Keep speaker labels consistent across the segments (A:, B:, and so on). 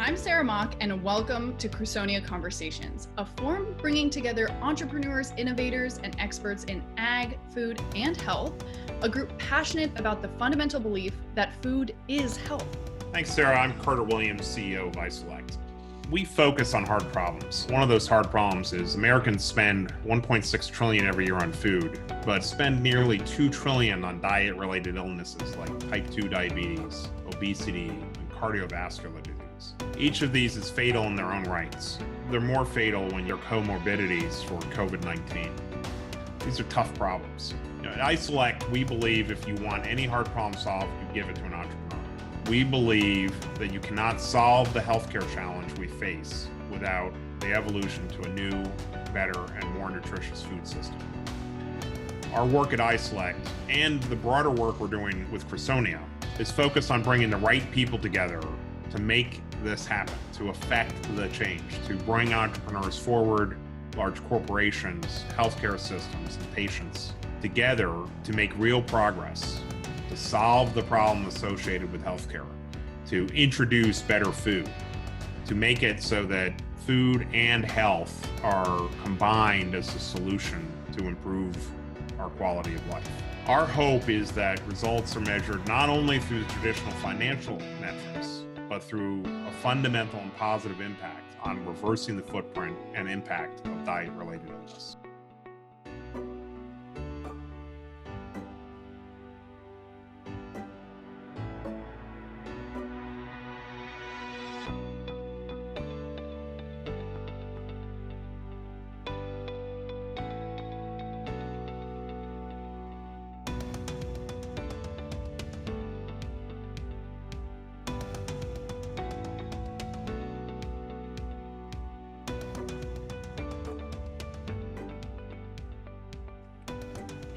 A: I'm Sarah Mock, and welcome to Crusonia Conversations, a forum bringing together entrepreneurs, innovators, and experts in ag, food, and health, a group passionate about the fundamental belief that food is health.
B: Thanks, Sarah. I'm Carter Williams, CEO of iSelect. We focus on hard problems. One of those hard problems is Americans spend $1.6 trillion every year on food, but spend nearly $2 trillion on diet-related illnesses like type 2 diabetes, obesity, and cardiovascular disease. Each of these is fatal in their own rights. They're more fatal when you're comorbidities for COVID-19. These are tough problems. At iSelect, we believe if you want any hard problem solved, you give it to an entrepreneur. We believe that you cannot solve the healthcare challenge we face without the evolution to a new, better, and more nutritious food system. Our work at iSelect and the broader work we're doing with Crusonia is focused on bringing the right people together to make this happen, to affect the change, to bring entrepreneurs forward, large corporations, healthcare systems, and patients together to make real progress, to solve the problem associated with healthcare, to introduce better food, to make it so that food and health are combined as a solution to improve our quality of life. Our hope is that results are measured not only through the traditional financial metrics, but through a fundamental and positive impact on reversing the footprint and impact of diet-related illness.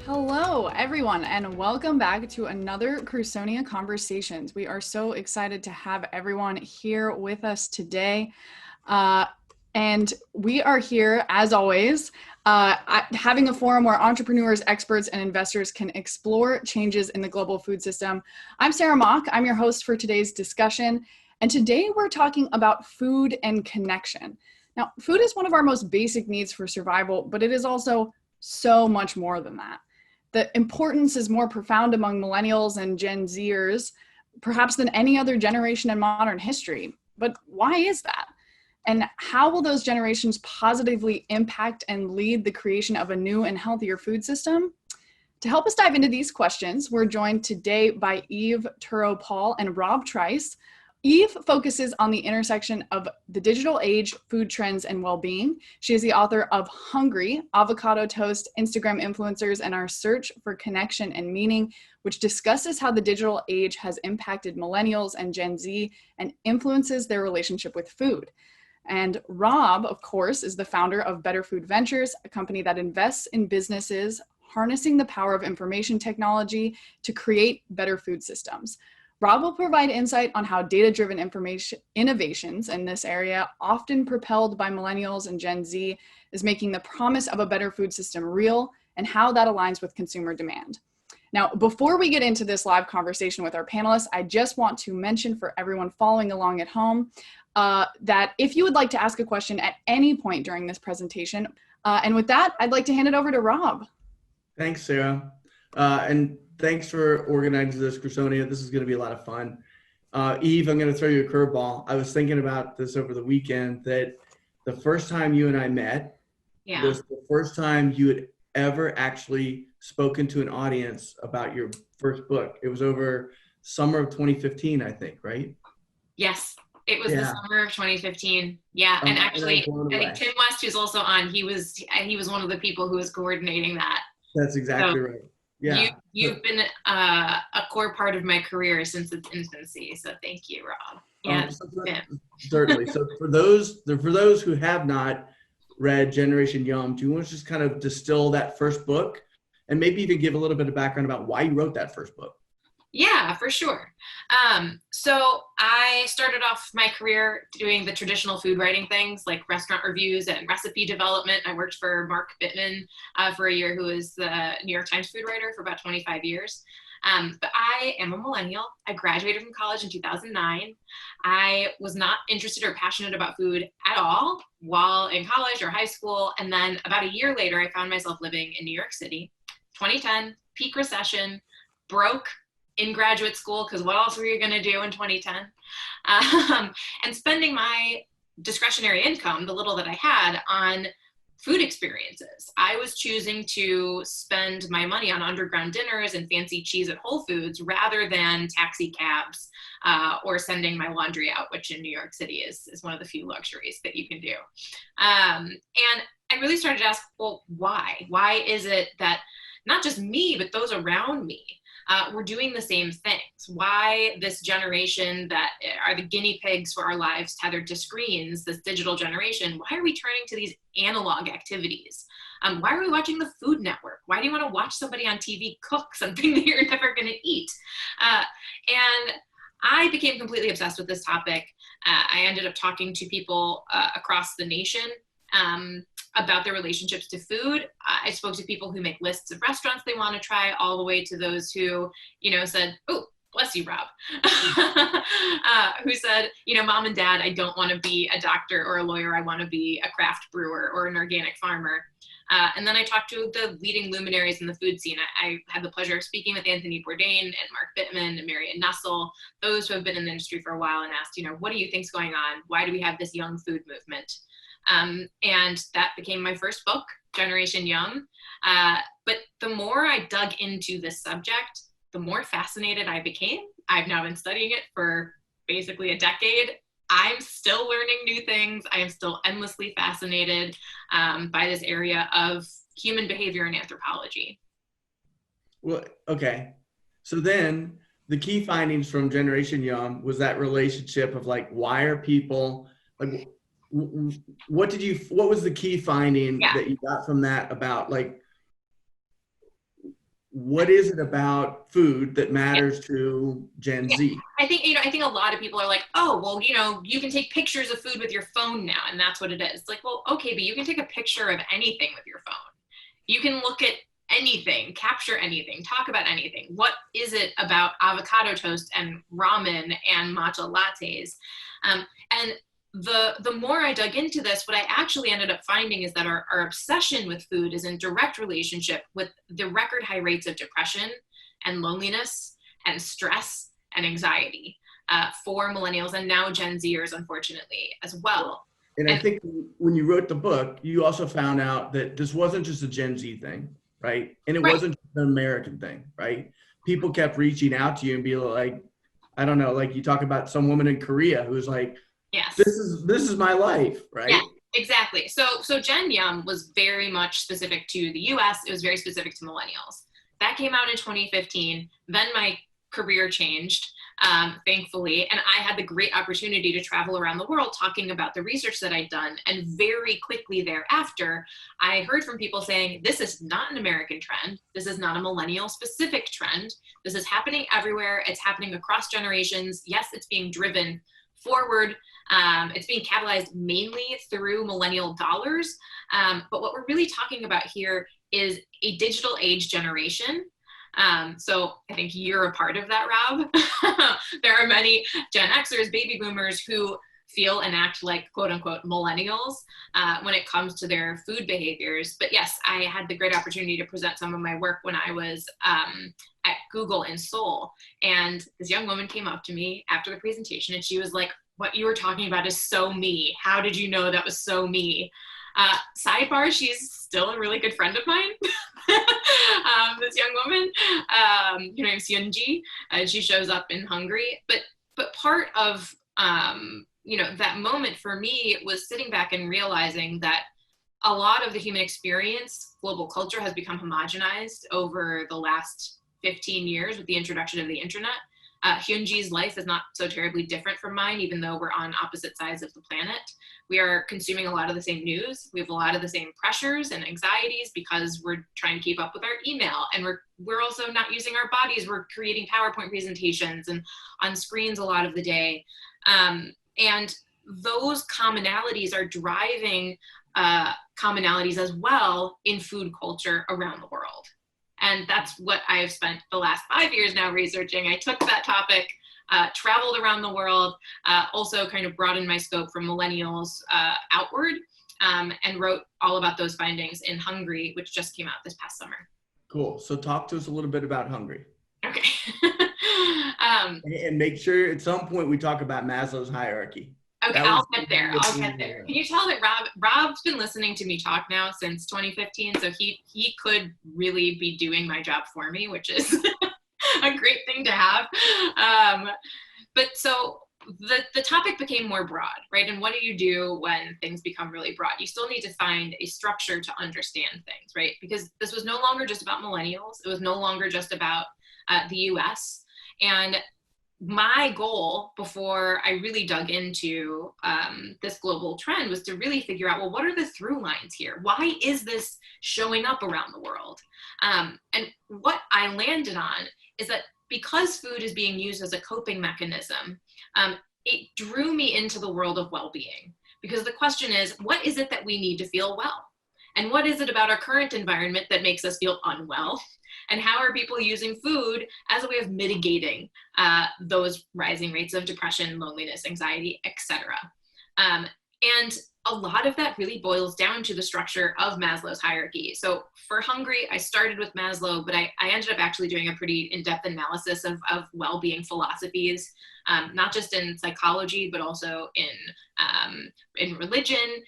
A: Hello, everyone, and welcome back to another Crusonia Conversations. We are so excited to have everyone here with us today. And we are here, as always, having a forum where entrepreneurs, experts, and investors can explore changes in the global food system. I'm Sarah Mock. I'm your host for today's discussion. And today we're talking about food and connection. Now, food is one of our most basic needs for survival, but it is also so much more than that. The importance is more profound among millennials and Gen Zers, perhaps than any other generation in modern history. But why is that? And how will those generations positively impact and lead the creation of a new and healthier food system? To help us dive into these questions, we're joined today by Eve Turow-Paul and Rob Trice. Eve focuses on the intersection of the digital age, food trends, and well-being. She is the author of Hungry, Avocado Toast, Instagram Influencers, and Our Search for Connection and Meaning, which discusses how the digital age has impacted millennials and Gen Z and influences their relationship with food. And Rob, of course, is the founder of Better Food Ventures, a company that invests in businesses harnessing the power of information technology to create better food systems. Rob will provide insight on how data-driven innovations in this area, often propelled by millennials and Gen Z, is making the promise of a better food system real and how that aligns with consumer demand. Now, before we get into this live conversation with our panelists, I just want to mention for everyone following along at home that if you would like to ask a question at any point during this presentation, and with that, I'd like to hand it over to Rob.
C: Thanks, Sarah. And thanks for organizing this, Crusonia. This is going to be a lot of fun. Eve, I'm going to throw you a curveball. I was thinking about this over the weekend that the first time you and I met was the first time you had ever actually spoken to an audience about your first book. It was over summer of 2015, I think, right?
D: Yes, it was the summer of 2015. Yeah, and actually, I think Tim West, who's also on, he was one of the people who was coordinating that.
C: That's exactly right. Yeah,
D: you've been a core part of my career since its infancy. So thank you, Rob. Yeah,
C: certainly. So for those who have not read Generation Yum, do you want to just kind of distill that first book, and maybe even give a little bit of background about why you wrote that first book?
D: Yeah, for sure. So I started off my career doing the traditional food writing things like restaurant reviews and recipe development. I worked for Mark Bittman for a year, who was the New York Times food writer for about 25 years. But I am a millennial. I graduated from college in 2009. I was not interested or passionate about food at all while in college or high school. And then about a year later, I found myself living in New York City, 2010, peak recession, broke in graduate school, because what else were you going to do in 2010? And spending my discretionary income, the little that I had, on food experiences. I was choosing to spend my money on underground dinners and fancy cheese at Whole Foods rather than taxi cabs or sending my laundry out, which in New York City is one of the few luxuries that you can do. And I really started to ask, well, why? Why is it that not just me, but those around me we're doing the same things? Why this generation that are the guinea pigs for our lives tethered to screens, this digital generation, why are we turning to these analog activities? Why are we watching the Food Network? Why do you want to watch somebody on TV cook something that you're never going to eat? And I became completely obsessed with this topic. I ended up talking to people across the nation about their relationships to food. I spoke to people who make lists of restaurants they want to try, all the way to those who, said, oh, bless you, Rob, who said, Mom and Dad, I don't want to be a doctor or a lawyer. I want to be a craft brewer or an organic farmer. And then I talked to the leading luminaries in the food scene. I had the pleasure of speaking with Anthony Bourdain and Mark Bittman and Marion Nussel, those who have been in the industry for a while, and asked, what do you think's going on? Why do we have this young food movement? And that became my first book, Generation Yum. But the more I dug into this subject, the more fascinated I became. I've now been studying it for basically a decade. I'm still learning new things. I am still endlessly fascinated by this area of human behavior and anthropology.
C: Well, okay. So then the key findings from Generation Yum was that relationship of why are people what was the key finding that you got from that about what is it about food that matters to Gen Z?
D: I think a lot of people are like, oh, well, you can take pictures of food with your phone now, and that's what it is. It's like, well, okay, but you can take a picture of anything with your phone. You can look at anything, capture anything, talk about anything. What is it about avocado toast and ramen and matcha lattes? And the more I dug into this, what I actually ended up finding is that our obsession with food is in direct relationship with the record high rates of depression and loneliness and stress and anxiety for millennials and now Gen Zers, unfortunately, as well.
C: And I think when you wrote the book, you also found out that this wasn't just a Gen Z thing, right? And it wasn't just an American thing, right? People kept reaching out to you and be like, I don't know, you talk about some woman in Korea who's like,
D: yes,
C: this is my life, right?
D: Yeah, exactly. So Gen Yum was very much specific to the US. It was very specific to millennials. That came out in 2015. Then my career changed, thankfully, and I had the great opportunity to travel around the world talking about the research that I'd done. And very quickly thereafter, I heard from people saying, this is not an American trend. This is not a millennial specific trend. This is happening everywhere. It's happening across generations. Yes, it's being driven forward. It's being catalyzed mainly through millennial dollars. But what we're really talking about here is a digital age generation. So I think you're a part of that, Rob. There are many Gen Xers, baby boomers, who feel and act like quote unquote millennials when it comes to their food behaviors. But yes, I had the great opportunity to present some of my work when I was at Google in Seoul. And this young woman came up to me after the presentation and she was like, what you were talking about is so me. How did you know that was so me? Sidebar, she's still a really good friend of mine. This young woman, her name's Yoonji. She shows up in Hungary. But part of that moment for me was sitting back and realizing that a lot of the human experience, global culture, has become homogenized over the last 15 years with the introduction of the internet. Hyunji's life is not so terribly different from mine, even though we're on opposite sides of the planet. We are consuming a lot of the same news. We have a lot of the same pressures and anxieties because we're trying to keep up with our email, and we're also not using our bodies. We're creating PowerPoint presentations and on screens a lot of the day. And those commonalities are driving commonalities as well in food culture around the world. And that's what I've spent the last 5 years now researching. I took that topic, traveled around the world, also kind of broadened my scope from millennials outward, and wrote all about those findings in Hungry, which just came out this past summer.
C: Cool. So talk to us a little bit about Hungry.
D: Okay.
C: And make sure at some point we talk about Maslow's hierarchy.
D: Okay, I'll get there. Can you tell that Rob's been listening to me talk now since 2015, so he could really be doing my job for me, which is a great thing to have. But so the topic became more broad, right? And what do you do when things become really broad? You still need to find a structure to understand things, right? Because this was no longer just about millennials. It was no longer just about the US. And my goal before I really dug into this global trend was to really figure out, well, what are the through lines here? Why is this showing up around the world? And what I landed on is that because food is being used as a coping mechanism, it drew me into the world of well-being. Because the question is, what is it that we need to feel well? And what is it about our current environment that makes us feel unwell? And how are people using food as a way of mitigating those rising rates of depression, loneliness, anxiety, etc. And a lot of that really boils down to the structure of Maslow's hierarchy. So for Hungry, I started with Maslow, but I ended up actually doing a pretty in-depth analysis of well-being philosophies, not just in psychology, but also in religion,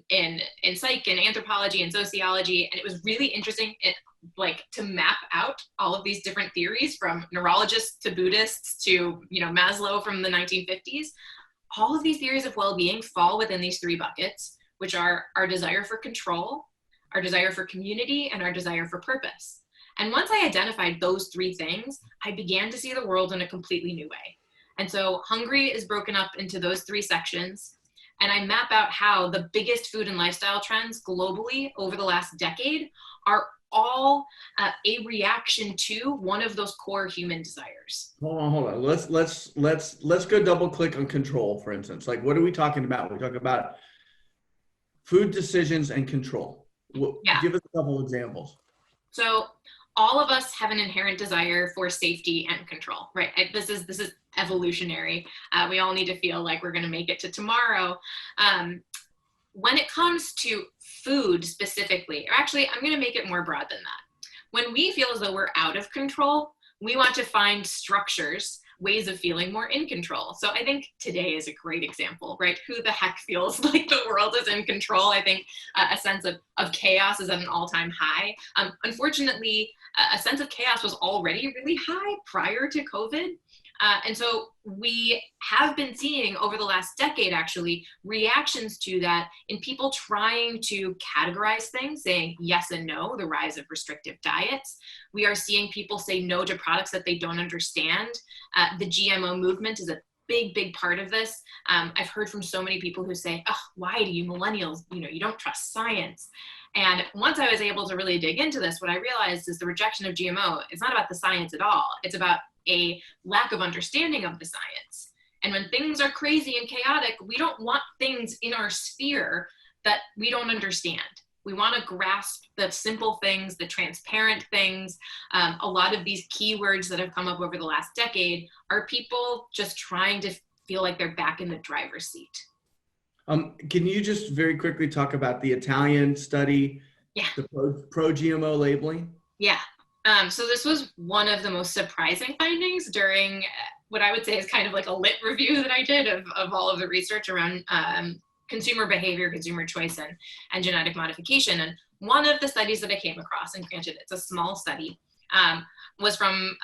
D: in psych and anthropology and sociology. And it was really interesting to map out all of these different theories, from neurologists to Buddhists to, Maslow from the 1950s. All of these theories of well-being fall within these three buckets, which are our desire for control, our desire for community, and our desire for purpose. And once I identified those three things, I began to see the world in a completely new way. And so Hungry is broken up into those three sections, and I map out how the biggest food and lifestyle trends globally over the last decade are all a reaction to one of those core human desires.
C: Hold on. Let's go double click on control, for instance. Like, what are we talking about? We're talking about food decisions and control.
D: Yeah.
C: Give us a couple examples.
D: So all of us have an inherent desire for safety and control, right? This is evolutionary. We all need to feel like we're going to make it to tomorrow. When it comes to food specifically, or actually, I'm going to make it more broad than that. When we feel as though we're out of control, we want to find structures, ways of feeling more in control. So I think today is a great example, right? Who the heck feels like the world is in control? I think a sense of chaos is at an all-time high. Unfortunately, a sense of chaos was already really high prior to COVID. And so we have been seeing over the last decade, actually, reactions to that in people trying to categorize things, saying yes and no, the rise of restrictive diets. We are seeing people say no to products that they don't understand. The GMO movement is a big part of this. I've heard from so many people who say, oh, why do you millennials, you don't trust science? And once I was able to really dig into this, what I realized is the rejection of GMO, it's not about the science at all. It's about a lack of understanding of the science. And when things are crazy and chaotic, we don't want things in our sphere that we don't understand. We want to grasp the simple things, the transparent things. A lot of these keywords that have come up over the last decade are people just trying to feel like they're back in the driver's seat.
C: Can you just very quickly talk about the Italian study,
D: Yeah.
C: the pro-GMO labeling?
D: Yeah. So this was one of the most surprising findings during what I would say is kind of like a lit review that I did of all of the research around consumer behavior, consumer choice, and genetic modification. And one of the studies that I came across, and granted it's a small study, was from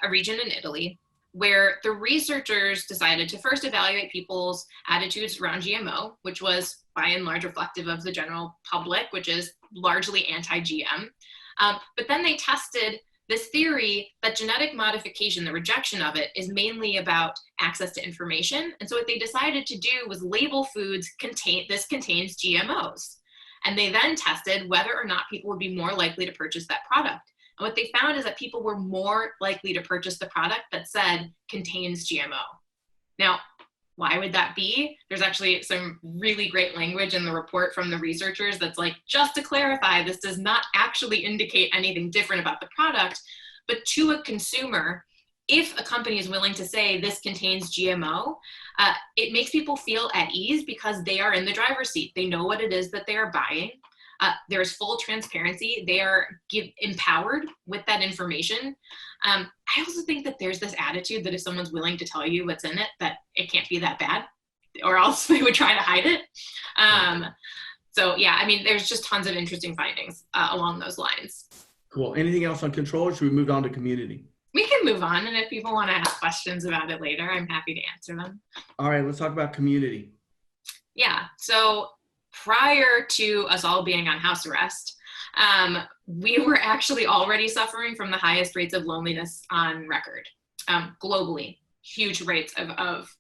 D: a region in Italy where the researchers decided to first evaluate people's attitudes around GMO, which was by and large reflective of the general public, which is largely anti-GM. But then they tested this theory that genetic modification, the rejection of it, is mainly about access to information. And so what they decided to do was label foods this contains GMOs. And they then tested whether or not people would be more likely to purchase that product. And what they found is that people were more likely to purchase the product that said contains GMO. Now, Why would that be? There's actually some really great language in the report from the researchers that's like, just to clarify, this does not actually indicate anything different about the product, but to a consumer, if a company is willing to say this contains GMO, it makes people feel at ease because they are in the driver's seat. They know what it is that they are buying. There's full transparency. They are empowered with that information. I also think that there's this attitude that if someone's willing to tell you what's in it, that it can't be that bad, or else they would try to hide it. So yeah, I mean, there's just tons of interesting findings along those lines.
C: Cool. Anything else on control, or should we move on to community?
D: We can move on, and if people want to ask questions about it later, I'm happy to answer them.
C: All right, let's talk about community.
D: Yeah, so prior to us all being on house arrest, we were actually already suffering from the highest rates of loneliness on record, globally. Huge rates of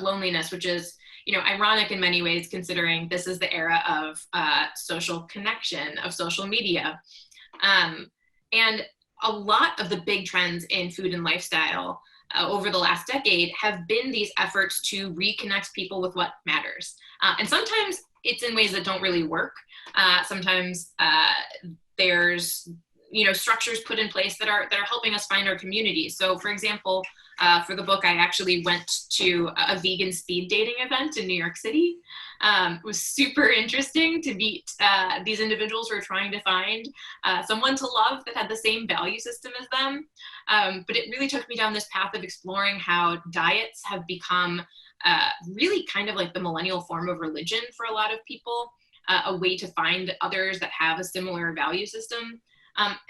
D: loneliness, which is, you know, ironic in many ways, considering this is the era of social connection, of social media. And a lot of the big trends in food and lifestyle over the last decade have been these efforts to reconnect people with what matters. And sometimes it's in ways that don't really work. Sometimes there's, you know, structures put in place that are helping us find our communities. So for example, for the book, I actually went to a vegan speed dating event in New York City. It was super interesting to meet these individuals who are trying to find someone to love that had the same value system as them. But it really took me down this path of exploring how diets have become really kind of like the millennial form of religion for a lot of people, a way to find others that have a similar value system.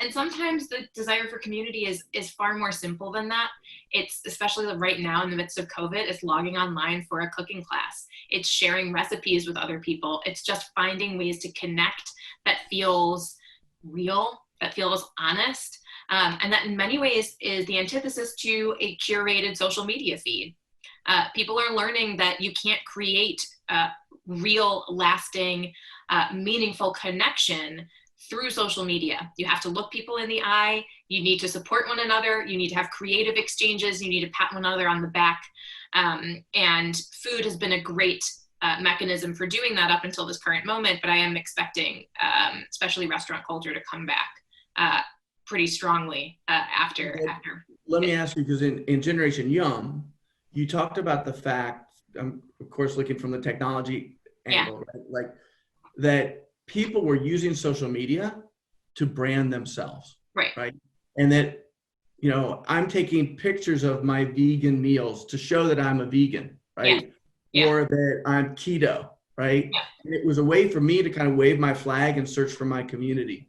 D: And sometimes the desire for community is far more simple than that. It's, especially right now in the midst of COVID, it's logging online for a cooking class. It's sharing recipes with other people. It's just finding ways to connect that feels real, that feels honest. And that in many ways is the antithesis to a curated social media feed. People are learning that you can't create real, lasting, meaningful connection through social media. You have to look people in the eye. You need to support one another. You need to have creative exchanges. You need to pat one another on the back. And food has been a great mechanism for doing that up until this current moment, but I am expecting, especially restaurant culture, to come back pretty strongly after.
C: Let me ask you, because in Generation Yum, you talked about the fact, I'm of course looking from the technology angle, right? Like that people were using social media to brand themselves, right? And that, you know, I'm taking pictures of my vegan meals to show that I'm a vegan, right? Or that I'm keto, right? And it was a way for me to kind of wave my flag and search for my community.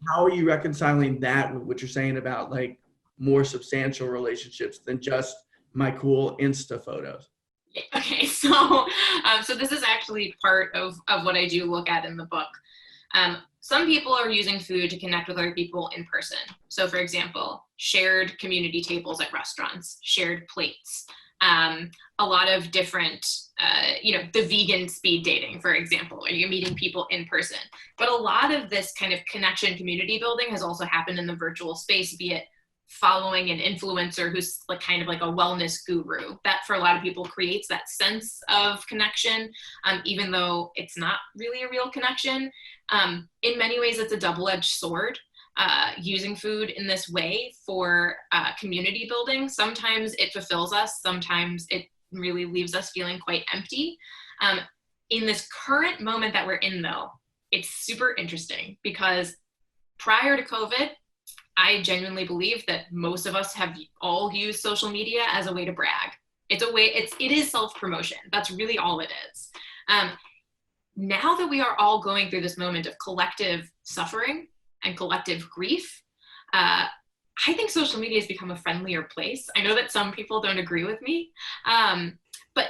C: How are you reconciling that with what you're saying about like more substantial relationships than just my cool Insta photos?
D: Okay, so this is actually part of what I do look at in the book. Some people are using food to connect with other people in person. So for example, shared community tables at restaurants, shared plates, a lot of different, you know, the vegan speed dating, for example, where you're meeting people in person. But a lot of this kind of connection community building has also happened in the virtual space, be it following an influencer who's like kind of like a wellness guru. That for a lot of people creates that sense of connection, even though it's not really a real connection. In many ways, it's a double-edged sword, using food in this way for community building. Sometimes it fulfills us. Sometimes it really leaves us feeling quite empty. In this current moment that we're in, though, it's super interesting because prior to COVID, I genuinely believe that most of us have all used social media as a way to brag. It's a way, it is self-promotion. That's really all it is. Now that we are all going through this moment of collective suffering and collective grief, I think social media has become a friendlier place. I know that some people don't agree with me, but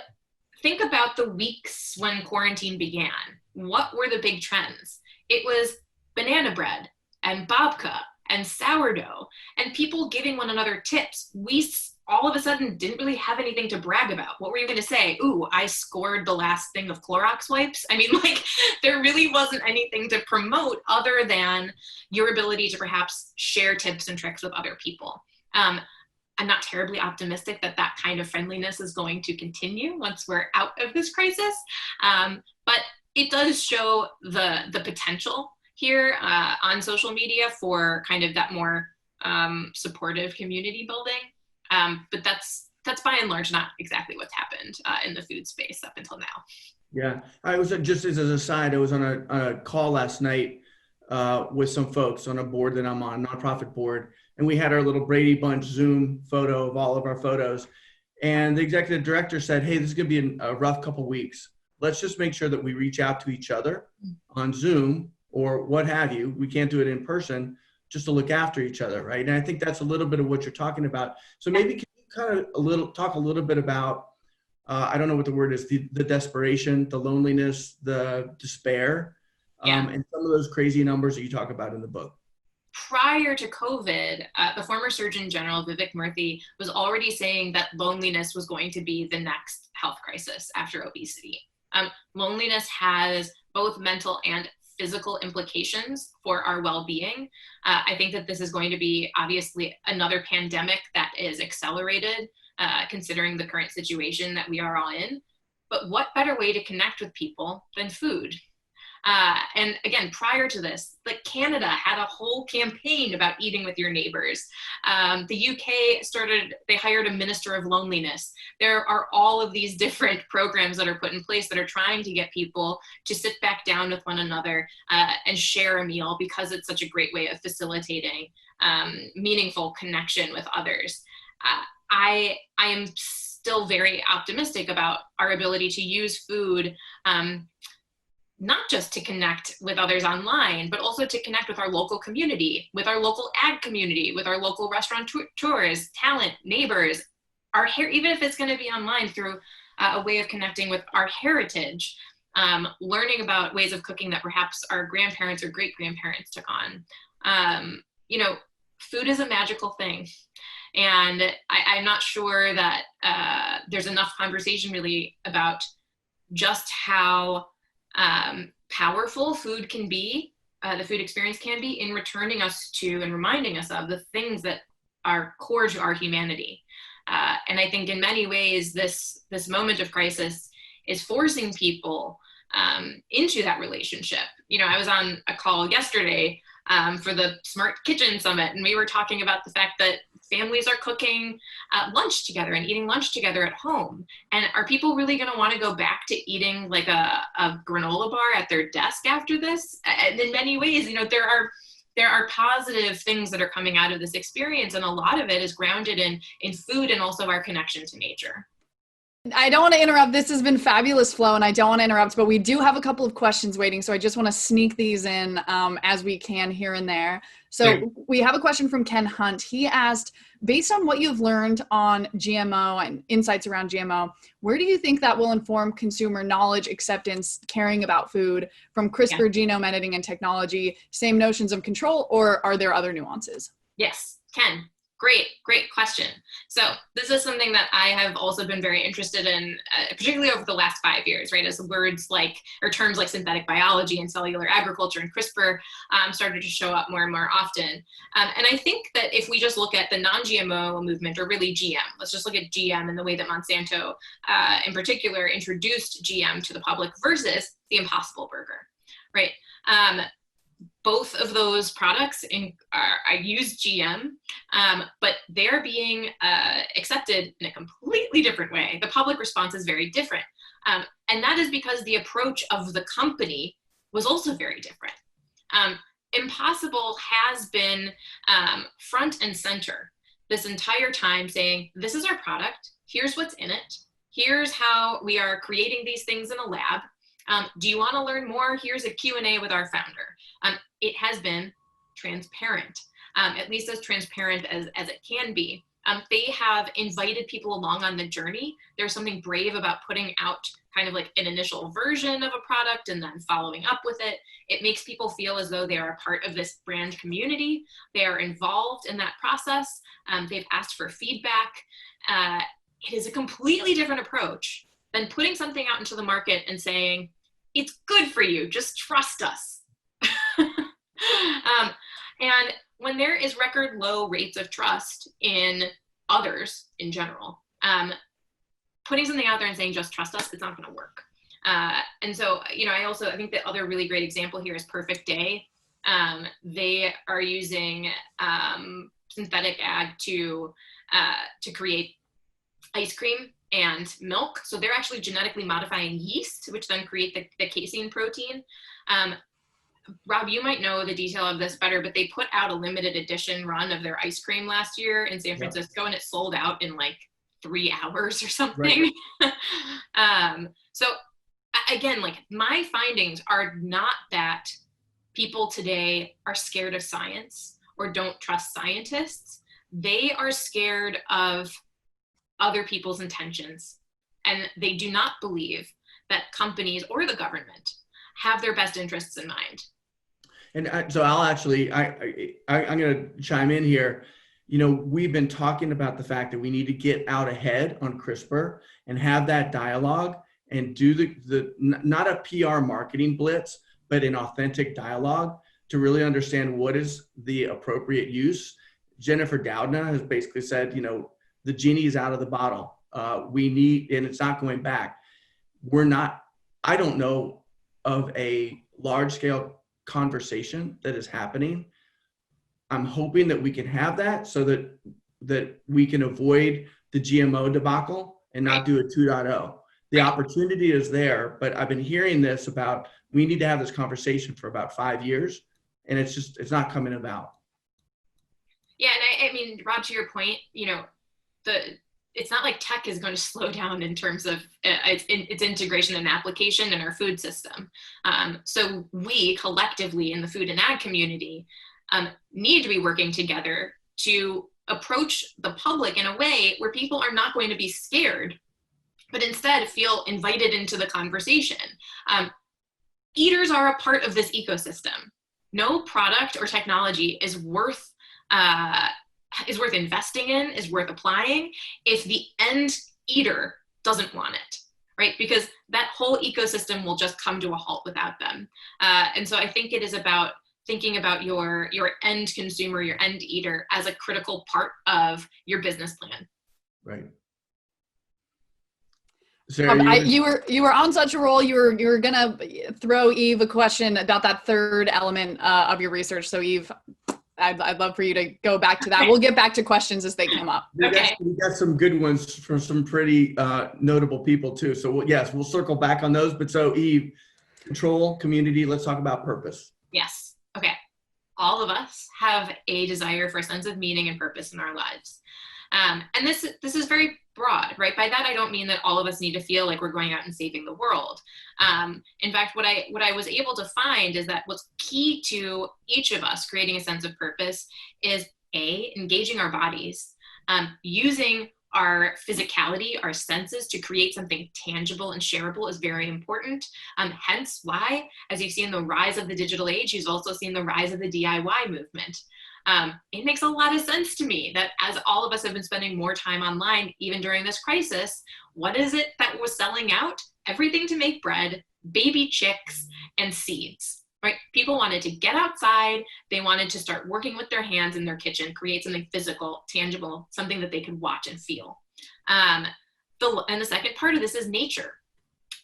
D: think about the weeks when quarantine began. What were the big trends? It was banana bread and babka and sourdough and people giving one another tips. We all of a sudden didn't really have anything to brag about. What were you going to say? Ooh, I scored the last thing of Clorox wipes. I mean, like, there really wasn't anything to promote other than your ability to perhaps share tips and tricks with other people. I'm not terribly optimistic that that kind of friendliness is going to continue once we're out of this crisis. But it does show the potential here on social media for kind of that more supportive community building. But that's by and large not exactly what's happened in the food space up until now.
C: Yeah, I was just as an aside, I was on a call last night with some folks on a board that I'm on, nonprofit board, and we had our little Brady Bunch Zoom photo of all of our photos. And the executive director said, "Hey, this is going to be a rough couple weeks. Let's just make sure that we reach out to each other on Zoom or what have you. We can't do it in person, just to look after each other, right?" And I think that's a little bit of what you're talking about. So maybe can you kind of talk a little bit about, I don't know what the word is, the desperation, the loneliness, the despair, and some of those crazy numbers that you talk about in the book.
D: Prior to COVID, the former Surgeon General, Vivek Murthy, was already saying that loneliness was going to be the next health crisis after obesity. Loneliness has both mental and physical implications for our well-being. I think that this is going to be obviously another pandemic that is accelerated considering the current situation that we are all in. But what better way to connect with people than food? And again, prior to this, like Canada had a whole campaign about eating with your neighbors. The UK they hired a minister of loneliness. There are all of these different programs that are put in place that are trying to get people to sit back down with one another and share a meal, because it's such a great way of facilitating meaningful connection with others. I am still very optimistic about our ability to use food not just to connect with others online, but also to connect with our local community, with our local ag community, with our local restaurateurs, talent, neighbors, even if it's going to be online through a way of connecting with our heritage, learning about ways of cooking that perhaps our grandparents or great-grandparents took on. Food is a magical thing. And I'm not sure that there's enough conversation really about just how powerful food can be, the food experience can be, in returning us to and reminding us of the things that are core to our humanity. And I think in many ways, this moment of crisis is forcing people into that relationship. I was on a call yesterday for the Smart Kitchen Summit, and we were talking about the fact that families are cooking lunch together and eating lunch together at home. And are people really going to want to go back to eating like a granola bar at their desk after this? And in many ways, there are positive things that are coming out of this experience, and a lot of it is grounded in food and also our connection to nature.
A: I don't want to interrupt. This has been fabulous, Flo, and I don't want to interrupt, but we do have a couple of questions waiting, so I just want to sneak these in as we can here and there. So we have a question from Ken Hunt. He asked, based on what you've learned on GMO and insights around GMO, where do you think that will inform consumer knowledge, acceptance, caring about food from CRISPR genome editing and technology? Same notions of control, or are there other nuances?
D: Yes, Ken. Great question. So this is something that I have also been very interested in, particularly over the last 5 years, right? As terms like synthetic biology and cellular agriculture and CRISPR started to show up more and more often. And I think that if we just look at the non-GMO movement, or really GM, let's just look at GM and the way that Monsanto in particular introduced GM to the public versus the Impossible Burger, right? Both of those products I use GM, but they're being accepted in a completely different way. The public response is very different. And that is because the approach of the company was also very different. Impossible has been front and center this entire time, saying, this is our product, here's what's in it, here's how we are creating these things in a lab. Do you want to learn more? Here's a Q&A with our founder. It has been transparent, at least as transparent as it can be. They have invited people along on the journey. There's something brave about putting out kind of like an initial version of a product and then following up with it. It makes people feel as though they are a part of this brand community. They are involved in that process. They've asked for feedback. It is a completely different approach than putting something out into the market and saying, it's good for you, just trust us. And when there is record low rates of trust in others in general. Putting something out there and saying, just trust us, it's not going to work. And so, I think the other really great example here is Perfect Day. They are using synthetic ag to create ice cream and milk. So they're actually genetically modifying yeast, which then create the casein protein. Rob, you might know the detail of this better, but they put out a limited edition run of their ice cream last year in San Francisco, and it sold out in like 3 hours or something. Right. So again, like, my findings are not that people today are scared of science or don't trust scientists. They are scared of other people's intentions, and they do not believe that companies or the government have their best interests in mind.
C: And so I'm going to chime in here. We've been talking about the fact that we need to get out ahead on CRISPR and have that dialogue and do the not a PR marketing blitz, but an authentic dialogue to really understand what is the appropriate use. Jennifer Doudna has basically said, the genie is out of the bottle. And it's not going back. I don't know of a large scale conversation that is happening. I'm hoping that we can have that so that we can avoid the GMO debacle and not do a 2.0. The opportunity is there, but I've been hearing this about, we need to have this conversation for about 5 years, and it's not coming about.
D: Yeah, and I mean, Rob, to your point, it's not like tech is going to slow down in terms of its integration and application in our food system. So we collectively in the food and ag community need to be working together to approach the public in a way where people are not going to be scared, but instead feel invited into the conversation. Eaters are a part of this ecosystem. No product or technology is worth investing in, is worth applying, if the end eater doesn't want it, right? Because that whole ecosystem will just come to a halt without them. And so I think it is about thinking about your end consumer, your end eater, as a critical part of your business plan.
C: Right. Sarah,
A: you were on such a roll. You were gonna throw Eve a question about that third element of your research. So Eve, I'd love for you to go back to that.
D: Okay.
A: We'll get back to questions as they come up.
D: Okay.
C: We got some good ones from some pretty notable people too. So we'll circle back on those. But so Eve, control, community, let's talk about purpose.
D: Yes. Okay. All of us have a desire for a sense of meaning and purpose in our lives. And this is very broad, right? By that, I don't mean that all of us need to feel like we're going out and saving the world. In fact, what I was able to find is that what's key to each of us creating a sense of purpose is engaging our bodies, using our physicality, our senses to create something tangible and shareable is very important. Hence why, as you've seen the rise of the digital age, you've also seen the rise of the DIY movement. It makes a lot of sense to me that as all of us have been spending more time online, even during this crisis, what is it that was selling out? Everything to make bread, baby chicks, and seeds, right? People wanted to get outside. They wanted to start working with their hands in their kitchen, create something physical, tangible, something that they could watch and feel. And the second part of this is nature.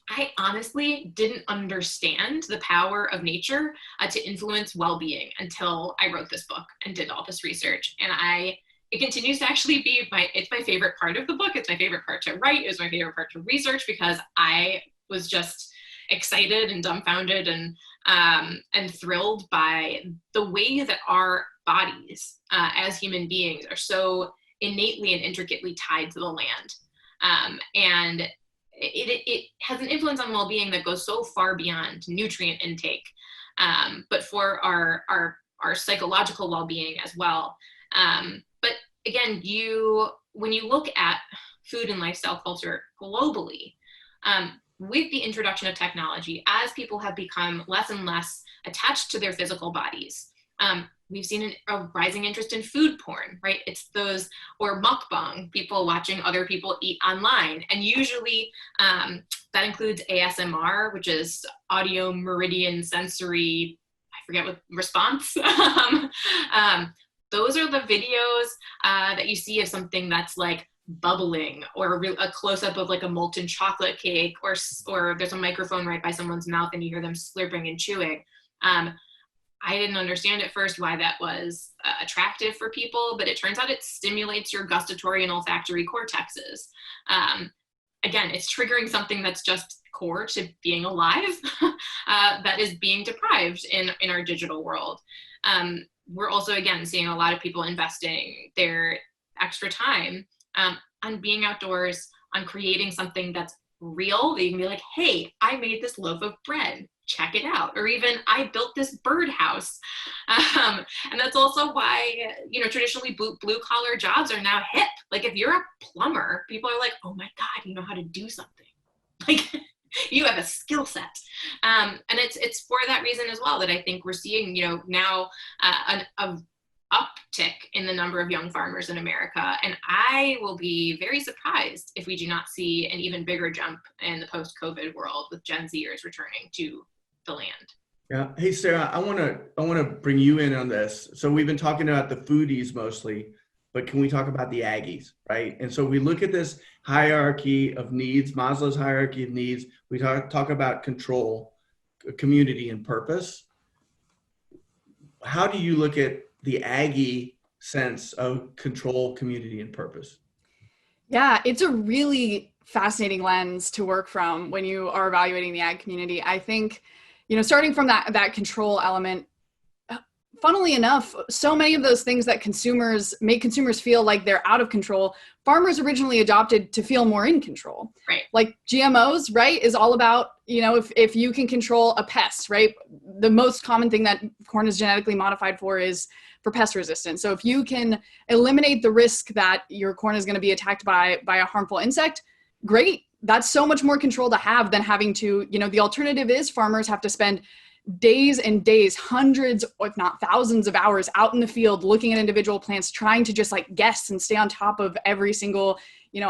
D: I honestly didn't understand the power of nature to influence well-being until I wrote this book and did all this research. And it continues to actually be it's my favorite part of the book. It's my favorite part to write. It was my favorite part to research because I was just excited and dumbfounded and thrilled by the way that our bodies as human beings are so innately and intricately tied to the land. And it has an influence on well-being that goes so far beyond nutrient intake, but for our psychological well-being as well. But again, when you look at food and lifestyle culture globally, with the introduction of technology, as people have become less and less attached to their physical bodies, we've seen a rising interest in food porn, right? It's those, or mukbang, people watching other people eat online. And usually that includes ASMR, which is audio meridian sensory, I forget what response. those are the videos that you see of something that's like bubbling, or a close-up of like a molten chocolate cake, or there's a microphone right by someone's mouth and you hear them slurping and chewing. I didn't understand at first why that was attractive for people, but it turns out it stimulates your gustatory and olfactory cortexes. Again, it's triggering something that's just core to being alive that is being deprived in our digital world. We're also, again, seeing a lot of people investing their extra time on being outdoors, on creating something that's real, that you can be like, hey, I made this loaf of bread, check it out. Or even, I built this birdhouse. And that's also why, traditionally blue collar jobs are now hip. Like if you're a plumber, people are like, oh my God, you know how to do something. Like you have a skill set. And it's for that reason as well that I think we're seeing, now an uptick in the number of young farmers in America. And I will be very surprised if we do not see an even bigger jump in the post-COVID world with Gen Zers returning to the land.
C: Yeah. Hey, Sarah, I want to bring you in on this. So we've been talking about the foodies mostly, but can we talk about the Aggies, right? And so we look at this hierarchy of needs, Maslow's hierarchy of needs. We talk about control, community, and purpose. How do you look at the Aggie sense of control, community, and purpose?
A: Yeah, it's a really fascinating lens to work from when you are evaluating the ag community. I think, starting from that control element, funnily enough, so many of those things that make consumers feel like they're out of control, farmers originally adopted to feel more in control.
D: Right.
A: Like GMOs, right, is all about, if you can control a pest, right? The most common thing that corn is genetically modified for is for pest resistance. So if you can eliminate the risk that your corn is going to be attacked by a harmful insect, great. That's so much more control to have than having to, the alternative is farmers have to spend days and days, hundreds, if not thousands of hours out in the field, looking at individual plants, trying to just like guess and stay on top of every single,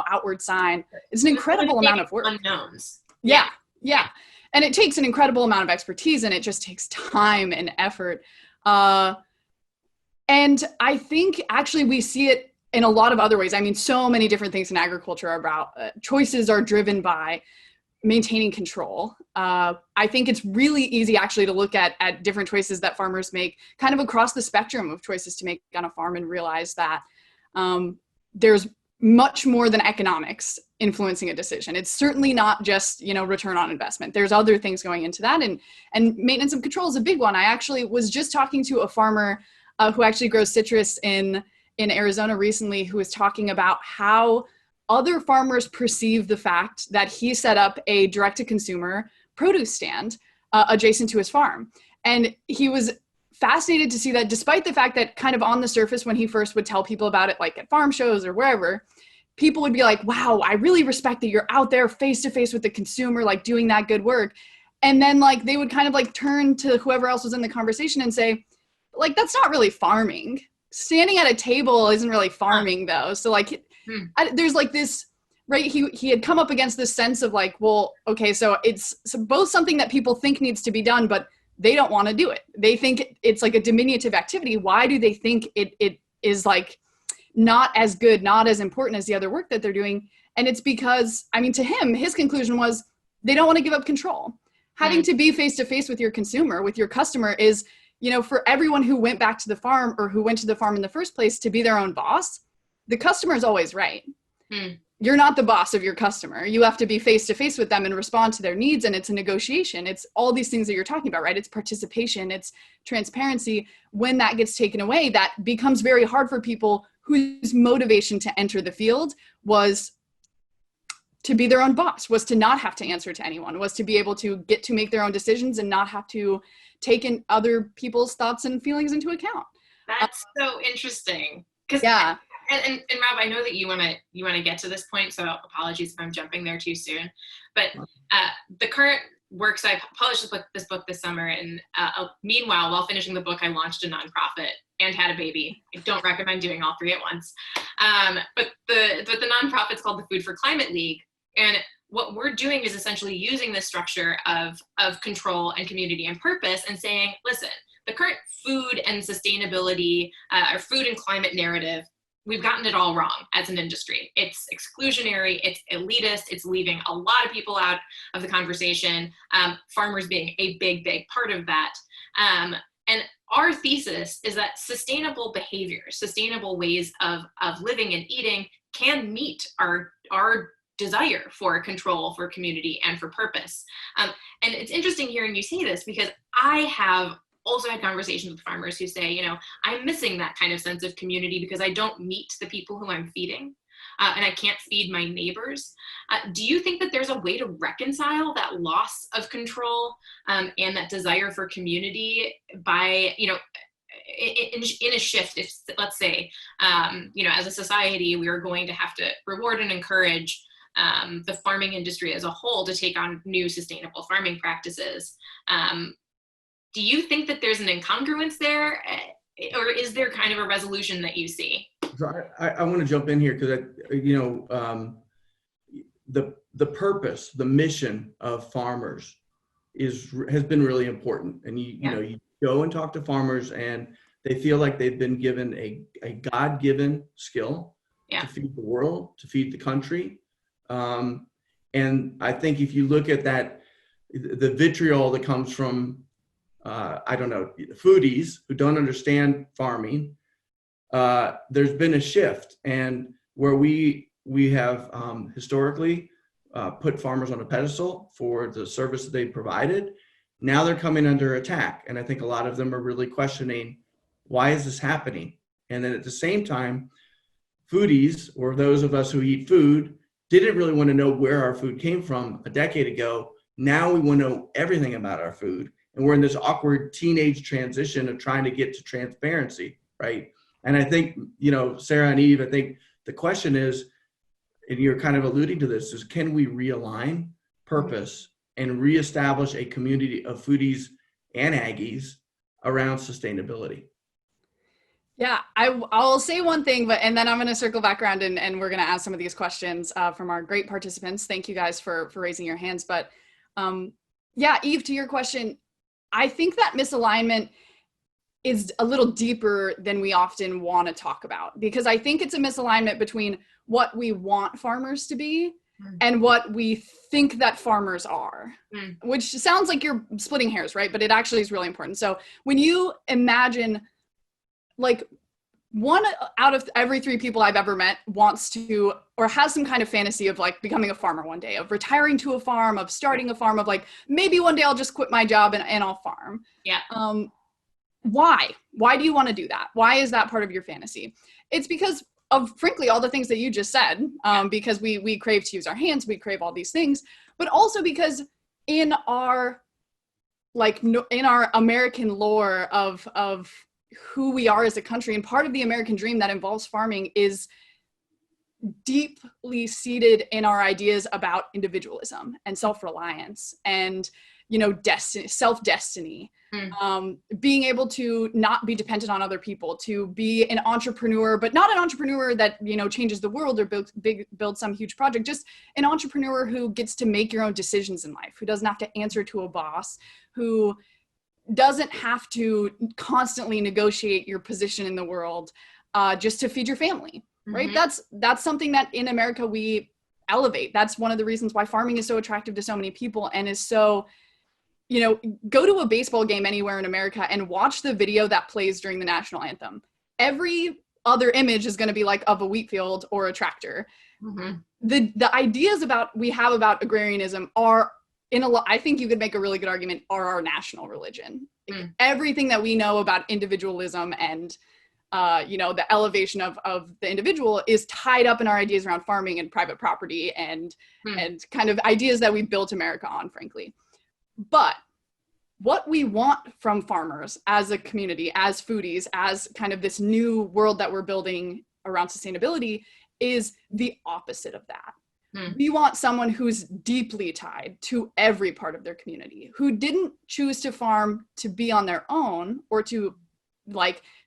A: outward sign. It's an incredible amount of work.
D: Unknowns.
A: Yeah. And it takes an incredible amount of expertise, and it just takes time and effort. And I think actually we see it in a lot of other ways. I mean, so many different things in agriculture are about choices are driven by maintaining control. I think it's really easy actually to look at different choices that farmers make kind of across the spectrum of choices to make on a farm and realize that there's much more than economics influencing a decision. It's certainly not just, return on investment. There's other things going into that, and maintenance of control is a big one. I actually was just talking to a farmer who actually grows citrus in Arizona recently, who was talking about how other farmers perceive the fact that he set up a direct-to-consumer produce stand adjacent to his farm. And he was fascinated to see that, despite the fact that kind of on the surface, when he first would tell people about it, like at farm shows or wherever, people would be like, wow, I really respect that you're out there face-to-face with the consumer, like doing that good work. And then like they would kind of like turn to whoever else was in the conversation and say, like, that's not really farming. Standing at a table isn't really farming though. So like, there's like this, right? He had come up against this sense of like, well, okay, so it's both something that people think needs to be done, but they don't want to do it. They think it's like a diminutive activity. Why do they think it is like not as good, not as important as the other work that they're doing? And it's because, I mean, to him, his conclusion was they don't want to give up control. Having to be face-to-face with your consumer, with your customer is, for everyone who went back to the farm or who went to the farm in the first place to be their own boss, the customer is always right. You're not the boss of your customer. You have to be face-to-face with them and respond to their needs. And it's a negotiation. It's all these things that you're talking about, right? It's participation, it's transparency. When that gets taken away, that becomes very hard for people whose motivation to enter the field was to be their own boss, was to not have to answer to anyone, was to be able to get to make their own decisions and not have to take in other people's thoughts and feelings into account.
D: That's so interesting.
A: Yeah.
D: And Rob, I know that you want to get to this point, so apologies if I'm jumping there too soon. But the current works, I published this book this summer, and meanwhile, while finishing the book, I launched a nonprofit and had a baby. I don't recommend doing all three at once. But the nonprofit's called the Food for Climate League, and what we're doing is essentially using this structure of control and community and purpose and saying, listen, the current food and sustainability or food and climate narrative, we've gotten it all wrong as an industry. It's exclusionary, it's elitist, it's leaving a lot of people out of the conversation, farmers being a big, big part of that. And our thesis is that sustainable behaviors, sustainable ways of living and eating can meet our desire for control, for community, and for purpose. And it's interesting hearing you say this, because I have also had conversations with farmers who say, I'm missing that kind of sense of community because I don't meet the people who I'm feeding, and I can't feed my neighbors. Do you think that there's a way to reconcile that loss of control and that desire for community by, in a shift? If, let's say, as a society, we are going to have to reward and encourage the farming industry as a whole to take on new sustainable farming practices. Do you think that there's an incongruence there, or is there kind of a resolution that you see?
C: So I want to jump in here because the purpose, the mission of farmers has been really important. And you go and talk to farmers, and they feel like they've been given a God-given skill to feed the world, to feed the country. And I think if you look at that, the vitriol that comes from foodies who don't understand farming, there's been a shift, and where we have historically put farmers on a pedestal for the service that they provided. Now they're coming under attack, and I think a lot of them are really questioning, why is this happening? And then at the same time, foodies, or those of us who eat food, didn't really want to know where our food came from a decade ago. Now we want to know everything about our food. And we're in this awkward teenage transition of trying to get to transparency, right? And I think, Sarah and Eve, I think the question is, and you're kind of alluding to this, is can we realign purpose and reestablish a community of foodies and Aggies around sustainability?
A: Yeah, I'll say one thing, and then I'm going to circle back around and we're going to ask some of these questions from our great participants. Thank you guys for raising your hands. But Eve, to your question, I think that misalignment is a little deeper than we often want to talk about, because I think it's a misalignment between what we want farmers to be and what we think that farmers are, which sounds like you're splitting hairs, right? But it actually is really important. So when you imagine, like, 1 out of every 3 people I've ever met wants to, or has some kind of fantasy of like becoming a farmer one day, of retiring to a farm, of starting a farm, of like, maybe one day I'll just quit my job and I'll farm.
D: Yeah.
A: Why do you want to do that? Why is that part of your fantasy? It's because of, frankly, all the things that you just said, because we crave to use our hands, we crave all these things, but also because in our American lore of who we are as a country, and part of the American dream that involves farming is deeply seated in our ideas about individualism and self-reliance and, destiny, self-destiny, being able to not be dependent on other people, to be an entrepreneur, but not an entrepreneur that, changes the world or build some huge project, just an entrepreneur who gets to make your own decisions in life, who doesn't have to answer to a boss, who doesn't have to constantly negotiate your position in the world just to feed your family, right? That's something that in America we elevate. That's one of the reasons why farming is so attractive to so many people and is so, go to a baseball game anywhere in America and watch the video that plays during the national anthem. Every other image is going to be like of a wheat field or a tractor. The ideas we have about agrarianism are, I think you could make a really good argument, are our national religion. Everything that we know about individualism and, the elevation of the individual is tied up in our ideas around farming and private property and kind of ideas that we built America on, frankly. But what we want from farmers as a community, as foodies, as kind of this new world that we're building around sustainability is the opposite of that. We want someone who's deeply tied to every part of their community, who didn't choose to farm to be on their own or to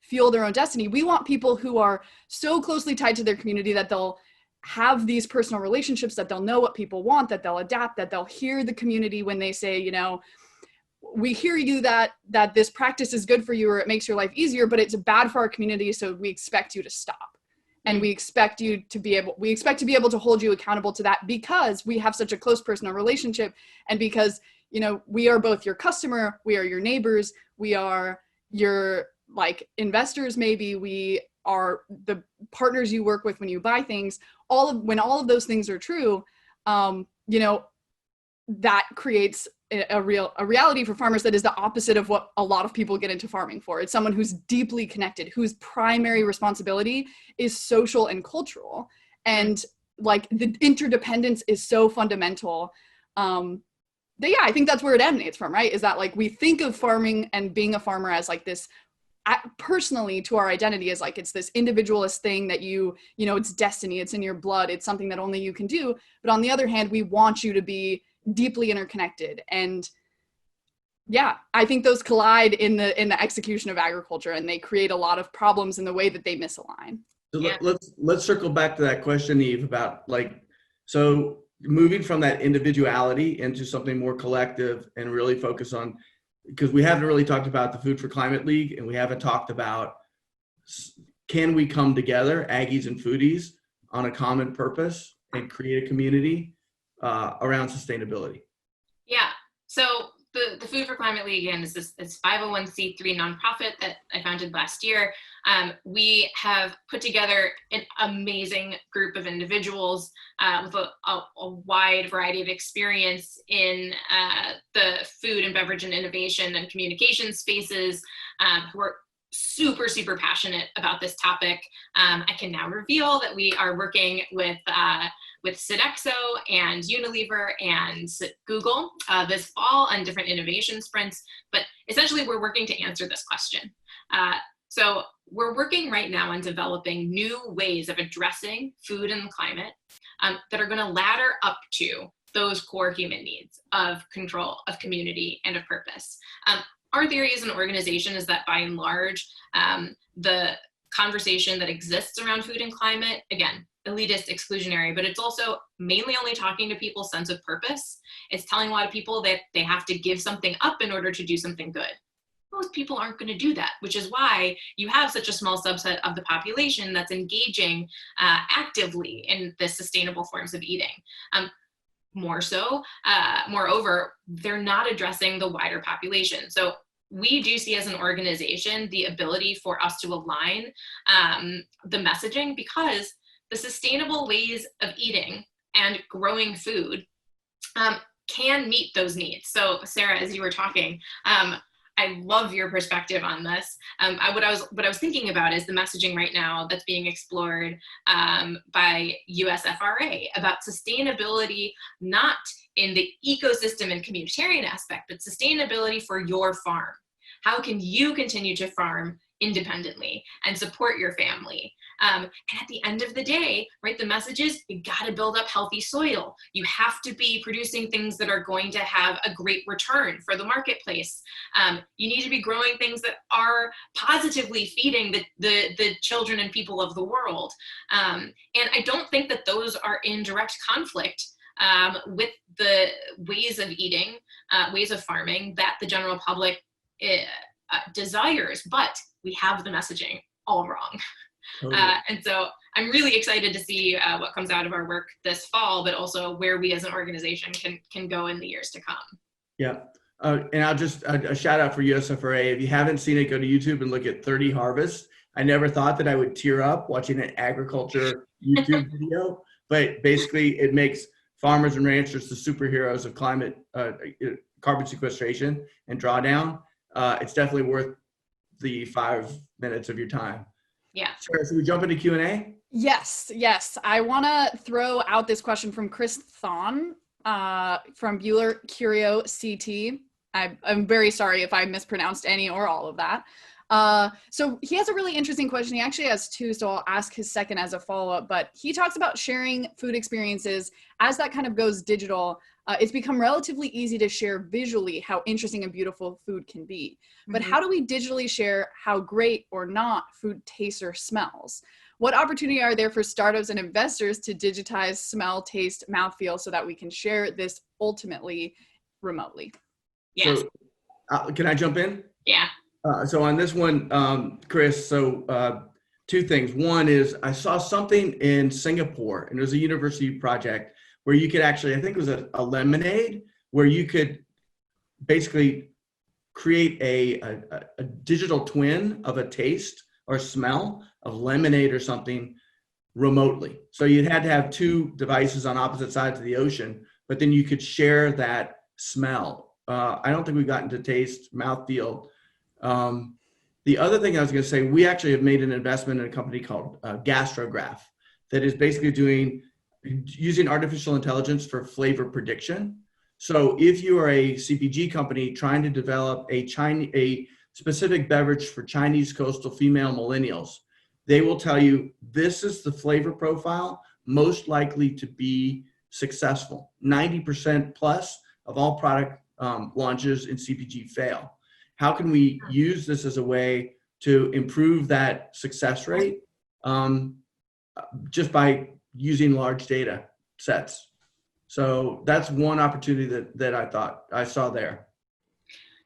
A: fuel their own destiny. We want people who are so closely tied to their community that they'll have these personal relationships, that they'll know what people want, that they'll adapt, that they'll hear the community when they say, we hear you that this practice is good for you or it makes your life easier, but it's bad for our community, so we expect you to stop. And we expect to be able to hold you accountable to that because we have such a close personal relationship, and because, you know, we are both your customer, we are your neighbors, we are your like investors, maybe we are the partners you work with when you buy things. When all of those things are true, you know, that creates a reality for farmers that is the opposite of what a lot of people get into farming for. It's someone who's deeply connected, whose primary responsibility is social and cultural, and like the interdependence is so fundamental. Yeah, I think that's where it emanates from, right? Is that like we think of farming and being a farmer as like this, personally to our identity is like it's this individualist thing that you know, it's destiny, it's in your blood, it's something that only you can do. But on the other hand, we want you to be deeply interconnected. And yeah, I think those collide in the execution of agriculture, and they create a lot of problems in the way that they misalign.
C: So let's circle back to that question, Eve, about like, so moving from that individuality into something more collective and really focus on, because we haven't really talked about the Food for Climate League, and we haven't talked about, can we come together, Aggies and foodies, on a common purpose and create a community around sustainability?
D: Yeah. So the Food for Climate League, again, is this 501c3 nonprofit that I founded last year. We have put together an amazing group of individuals with a wide variety of experience in the food and beverage and innovation and communication spaces, who are super, super passionate about this topic. I can now reveal that we are working with Sodexo and Unilever and Google this fall on different innovation sprints, but essentially we're working to answer this question. So we're working right now on developing new ways of addressing food and climate that are going to ladder up to those core human needs of control, of community, and of purpose. Our theory as an organization is that by and large, the conversation that exists around food and climate, again, elitist, exclusionary, but it's also mainly only talking to people's sense of purpose. It's telling a lot of people that they have to give something up in order to do something good. Most people aren't going to do that, which is why you have such a small subset of the population that's engaging actively in the sustainable forms of eating. Moreover, they're not addressing the wider population. So we do see as an organization the ability for us to align the messaging, because the sustainable ways of eating and growing food can meet those needs. So Sarah, as you were talking, I love your perspective on this. What I was thinking about is the messaging right now that's being explored by USFRA about sustainability, not in the ecosystem and communitarian aspect, but sustainability for your farm. How can you continue to farm independently and support your family? And at the end of the day, right, the message is you got to build up healthy soil. You have to be producing things that are going to have a great return for the marketplace. You need to be growing things that are positively feeding the children and people of the world. And I don't think that those are in direct conflict with the ways of eating, ways of farming that the general public desires, but we have the messaging all wrong.
C: Totally.
D: And so I'm really excited to see what comes out of our work this fall, but also where we as an organization can go in the years to come.
C: Yeah. And I'll just a shout out for USFRA. If you haven't seen it, go to YouTube and look at 30 Harvests. I never thought that I would tear up watching an agriculture YouTube video, but basically it makes farmers and ranchers the superheroes of climate, carbon sequestration and drawdown. It's definitely worth the 5 minutes of your time.
D: Yeah.
C: Sarah, should we jump into Q&A?
A: Yes. I want to throw out this question from Chris Thon from Bueller Curio CT. I'm very sorry if I mispronounced any or all of that. So he has a really interesting question. He actually has two, so I'll ask his second as a follow-up, but he talks about sharing food experiences as that kind of goes digital. It's become relatively easy to share visually how interesting and beautiful food can be. But how do we digitally share how great or not food tastes or smells? What opportunity are there for startups and investors to digitize smell, taste, mouthfeel so that we can share this ultimately remotely?
D: Yes.
C: So Can I jump in?
D: Yeah.
C: So on this one, Chris, two things. One is I saw something in Singapore, and it was a university project where you could actually, I think it was a lemonade, where you could basically create a digital twin of a taste or smell of lemonade or something remotely. So you had to have two devices on opposite sides of the ocean, but then you could share that smell. I don't think we've gotten to taste, mouthfeel. The other thing I was going to say, we actually have made an investment in a company called Gastrograph that is basically using artificial intelligence for flavor prediction. So if you are a CPG company trying to develop a specific beverage for Chinese coastal female millennials, they will tell you this is the flavor profile most likely to be successful. 90% plus of all product launches in CPG fail. How can we use this as a way to improve that success rate just by using large data sets? So that's one opportunity that I thought I saw there.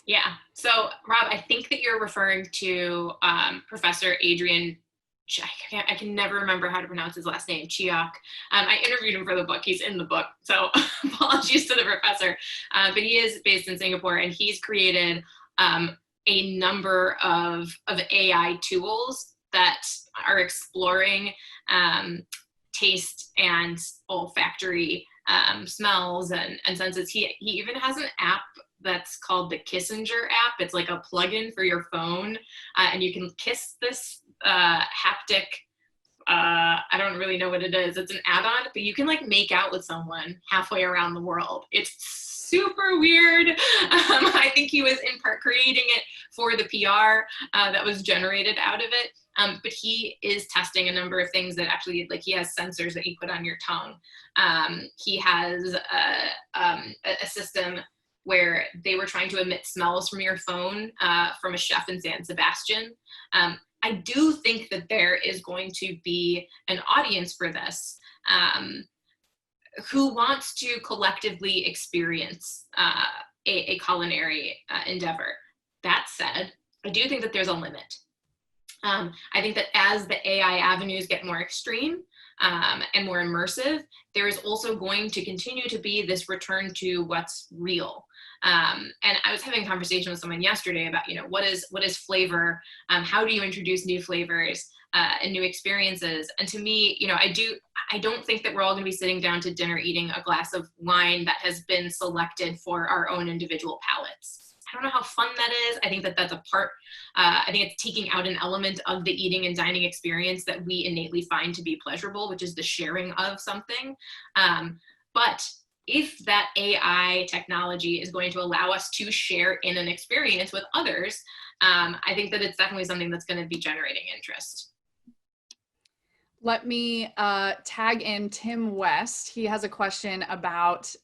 D: Yeah. So Rob, I think that you're referring to Professor Adrian, I can never remember how to pronounce his last name, Chiak. I interviewed him for the book. He's in the book. So apologies to the professor. But he is based in Singapore, and he's created a number of AI tools that are exploring taste and olfactory smells and senses. He even has an app that's called the Kissinger app. It's like a plugin for your phone, and you can kiss this haptic. I don't really know what it is. It's an add-on, but you can like make out with someone halfway around the world. It's super weird. I think he was in part creating it for the PR that was generated out of it. But he is testing a number of things that actually, like, he has sensors that you put on your tongue. He has a system where they were trying to emit smells from your phone from a chef in San Sebastian. I do think that there is going to be an audience for this who wants to collectively experience a culinary endeavor. That said, I do think that there's a limit. I think that as the AI avenues get more extreme and more immersive, there is also going to continue to be this return to what's real. And I was having a conversation with someone yesterday about, what is flavor? How do you introduce new flavors and new experiences? And to me, I don't think that we're all going to be sitting down to dinner eating a glass of wine that has been selected for our own individual palates. I don't know how fun that is. I think that that's a part, I think it's taking out an element of the eating and dining experience that we innately find to be pleasurable, which is the sharing of something. But if that AI technology is going to allow us to share in an experience with others, I think that it's definitely something that's going to be generating interest.
A: Let me tag in Tim West. He has a question about,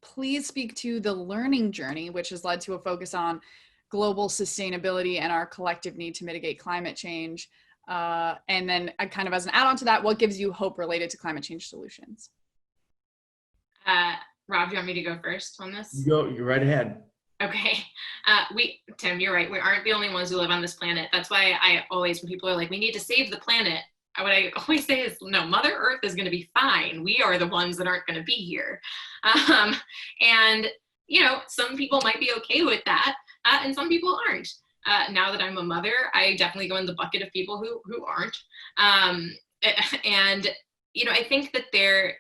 A: please speak to the learning journey, which has led to a focus on global sustainability and our collective need to mitigate climate change. And then kind of as an add-on to that, what gives you hope related to climate change solutions?
D: Rob, do you want me to go first on this?
C: You're right ahead.
D: Okay. Tim, you're right. We aren't the only ones who live on this planet. That's why I always, when people are like, we need to save the planet, what I always say is, no, Mother Earth is going to be fine. We are the ones that aren't going to be here. And, some people might be okay with that, and some people aren't. Now that I'm a mother, I definitely go in the bucket of people who aren't. And, I think that there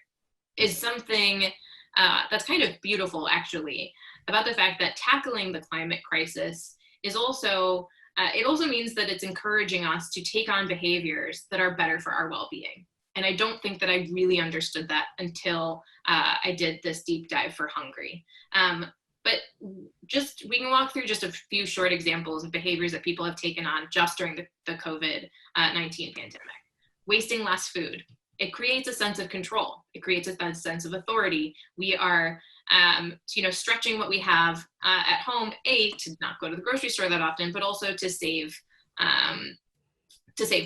D: is something that's kind of beautiful, actually, about the fact that tackling the climate crisis is also it also means that it's encouraging us to take on behaviors that are better for our well-being. And I don't think that I really understood that until I did this deep dive for Hungry. But we can walk through just a few short examples of behaviors that people have taken on just during the COVID-19 pandemic. Wasting less food. It creates a sense of control. It creates a sense of authority. We are stretching what we have at home, to not go to the grocery store that often, but also to save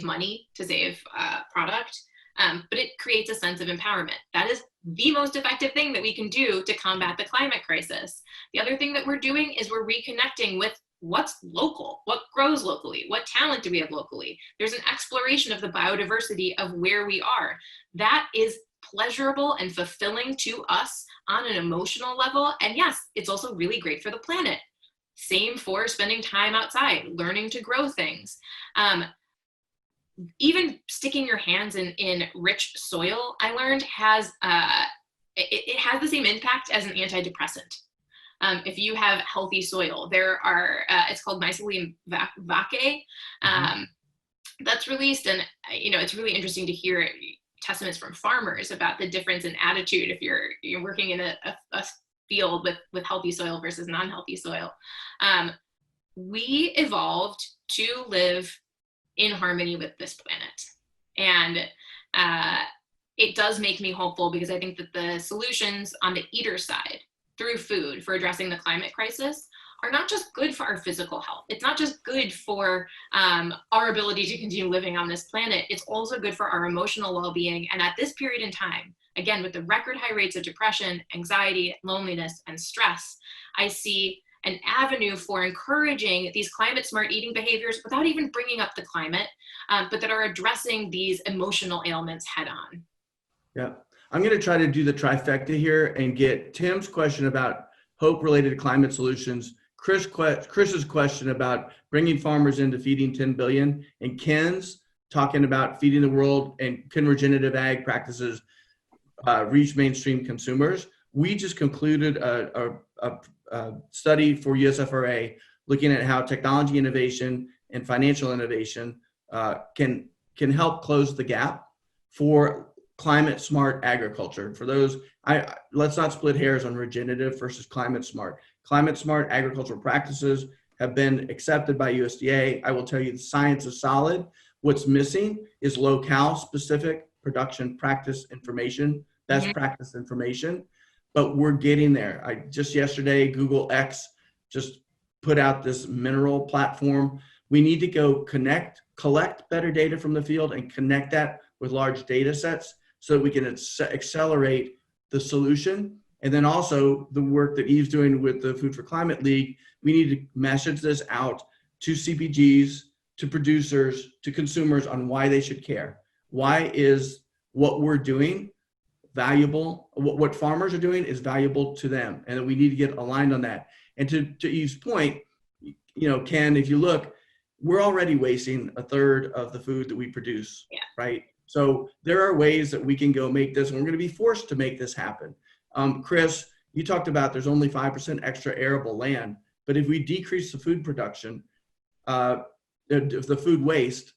D: money, to save product. But it creates a sense of empowerment. That is the most effective thing that we can do to combat the climate crisis. The other thing that we're doing is we're reconnecting with what's local, what grows locally, what talent do we have locally. There's an exploration of the biodiversity of where we are. That is pleasurable and fulfilling to us on an emotional level. And yes, it's also really great for the planet. Same for spending time outside, learning to grow things. Even sticking your hands in rich soil, I learned has, it has the same impact as an antidepressant. If you have healthy soil, there are, it's called mycelium vaccae, that's released. And, it's really interesting to hear testaments from farmers about the difference in attitude if you're working in a field with healthy soil versus non-healthy soil. We evolved to live in harmony with this planet. And it does make me hopeful, because I think that the solutions on the eater side through food for addressing the climate crisis are not just good for our physical health. It's not just good for our ability to continue living on this planet. It's also good for our emotional well-being. And at this period in time, again, with the record high rates of depression, anxiety, loneliness, and stress, I see an avenue for encouraging these climate smart eating behaviors without even bringing up the climate, but that are addressing these emotional ailments head on.
C: Yeah, I'm going to try to do the trifecta here and get Tim's question about hope related to climate solutions, Chris's question about bringing farmers into feeding 10 billion, and Ken's talking about feeding the world and can regenerative ag practices reach mainstream consumers. We just concluded a study for USFRA looking at how technology innovation and financial innovation can help close the gap for climate smart agriculture. For those, let's not split hairs on regenerative versus climate smart. Climate smart agricultural practices have been accepted by USDA. I will tell you the science is solid. What's missing is locale specific production practice information, best practice information. But we're getting there. Just yesterday, Google X just put out this mineral platform. We need to go collect better data from the field and connect that with large data sets so that we can accelerate the solution. And then also the work that Eve's doing with the Food for Climate League, we need to message this out to CPGs, to producers, to consumers on why they should care. Why is what we're doing valuable? What farmers are doing is valuable to them, and we need to get aligned on that. And to Eve's point, Ken, if you look, we're already wasting a third of the food that we produce, right? So there are ways that we can go make this, and we're going to be forced to make this happen. Chris, you talked about there's only 5% extra arable land, but if we decrease the food production, the food waste,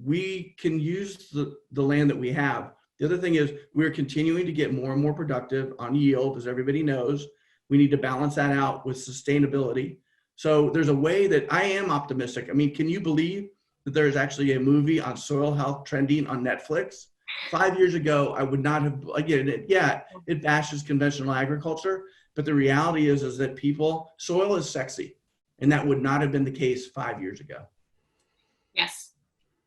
C: we can use the land that we have. The other thing is we're continuing to get more and more productive on yield, as everybody knows. We need to balance that out with sustainability. So there's a way that I am optimistic. I mean, can you believe that there's actually a movie on soil health trending on Netflix? 5 years ago, I would not have, again, it bashes conventional agriculture, but the reality is that soil is sexy, and that would not have been the case 5 years ago.
D: Yes,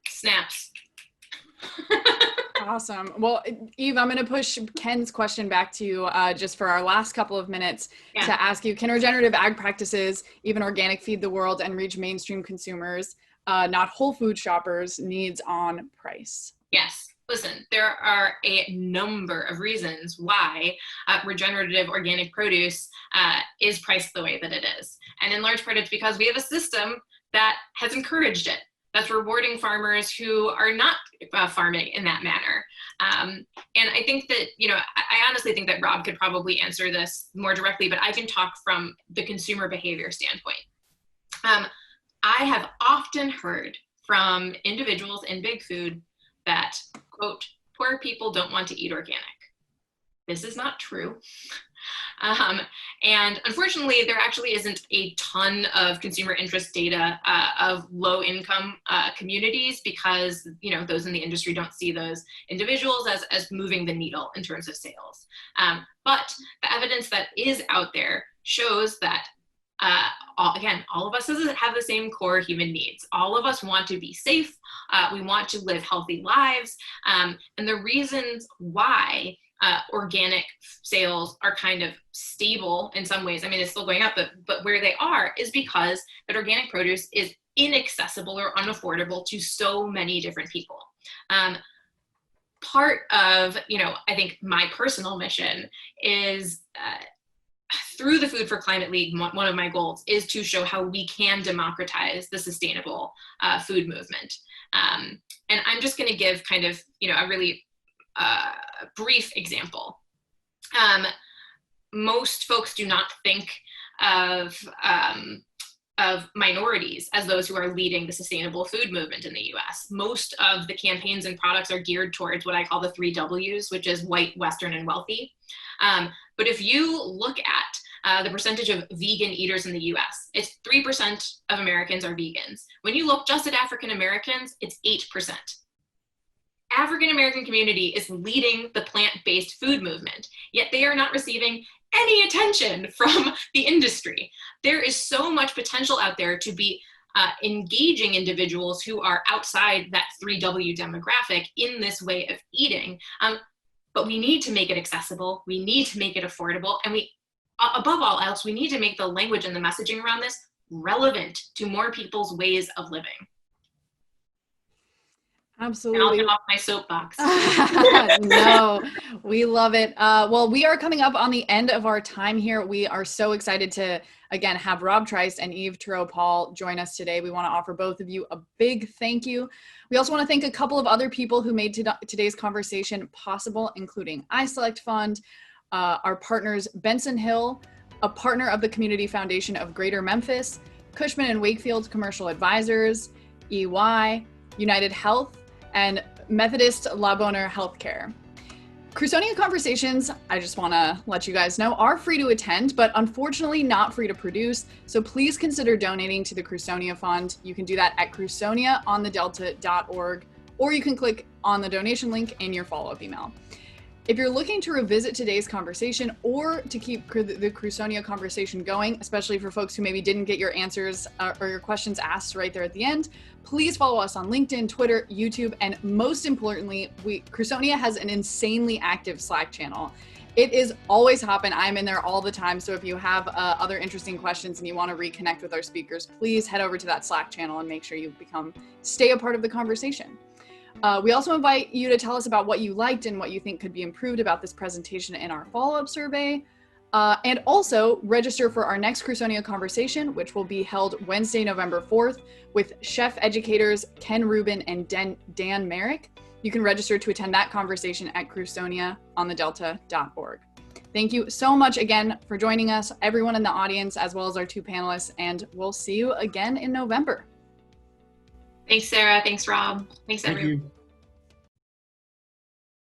D: snaps.
A: Awesome. Well, Eve, I'm going to push Ken's question back to you just for our last couple of minutes to ask you, can regenerative ag practices, even organic, feed the world and reach mainstream consumers, not whole food shoppers' needs on price?
D: Yes. Listen, there are a number of reasons why regenerative organic produce is priced the way that it is. And in large part, it's because we have a system that has encouraged it, that's rewarding farmers who are not farming in that manner. And I think that, I honestly think that Rob could probably answer this more directly, but I can talk from the consumer behavior standpoint. I have often heard from individuals in big food that, quote, poor people don't want to eat organic. This is not true. And unfortunately, there actually isn't a ton of consumer interest data of low income communities because, those in the industry don't see those individuals as moving the needle in terms of sales. But the evidence that is out there shows that all of us have the same core human needs. All of us want to be safe. We want to live healthy lives. And the reasons why organic sales are kind of stable in some ways. I mean, it's still going up, but where they are is because that organic produce is inaccessible or unaffordable to so many different people. Part of, I think my personal mission is through the Food for Climate League, one of my goals is to show how we can democratize the sustainable food movement. And I'm just going to give kind of, a really brief example. Most folks do not think of minorities as those who are leading the sustainable food movement in the US. Most of the campaigns and products are geared towards what I call the 3 Ws, which is white, Western, and wealthy. But if you look at the percentage of vegan eaters in the US, it's 3% of Americans are vegans. When you look just at African Americans, it's 8%. African American community is leading the plant-based food movement, yet they are not receiving any attention from the industry. There is so much potential out there to be engaging individuals who are outside that 3W demographic in this way of eating. But we need to make it accessible. We need to make it affordable. And above all else, we need to make the language and the messaging around this relevant to more people's ways of living.
A: Absolutely.
D: And I'll get off my soapbox.
A: No, we love it. Well, we are coming up on the end of our time here. We are so excited to, again, have Rob Trice and Eve Turow-Paul join us today. We want to offer both of you a big thank you. We also want to thank a couple of other people who made today's conversation possible, including iSelect Fund, our partners Benson Hill, a partner of the Community Foundation of Greater Memphis, Cushman & Wakefield Commercial Advisors, EY, United Health, and Methodist La Bonheur Healthcare. Crusonia Conversations, I just want to let you guys know, are free to attend, but unfortunately not free to produce. So please consider donating to the Crusonia Fund. You can do that at crusoniaonthedelta.org, or you can click on the donation link in your follow-up email. If you're looking to revisit today's conversation or to keep the Crusonia conversation going, especially for folks who maybe didn't get your answers or your questions asked right there at the end, please follow us on LinkedIn, Twitter, YouTube, and most importantly, Crusonia has an insanely active Slack channel. It is always hopping. I'm in there all the time. So if you have other interesting questions and you want to reconnect with our speakers, please head over to that Slack channel and make sure you stay a part of the conversation. We also invite you to tell us about what you liked and what you think could be improved about this presentation in our follow-up survey. And also register for our next Crusonia conversation, which will be held Wednesday, November 4th with chef educators Ken Rubin and Dan Merrick. You can register to attend that conversation at crusoniaonthedelta.org. Thank you so much again for joining us, everyone in the audience, as well as our 2 panelists, and we'll see you again in November.
D: Thanks, Sarah. Thanks, Rob. Thanks, everyone.
C: Thank you.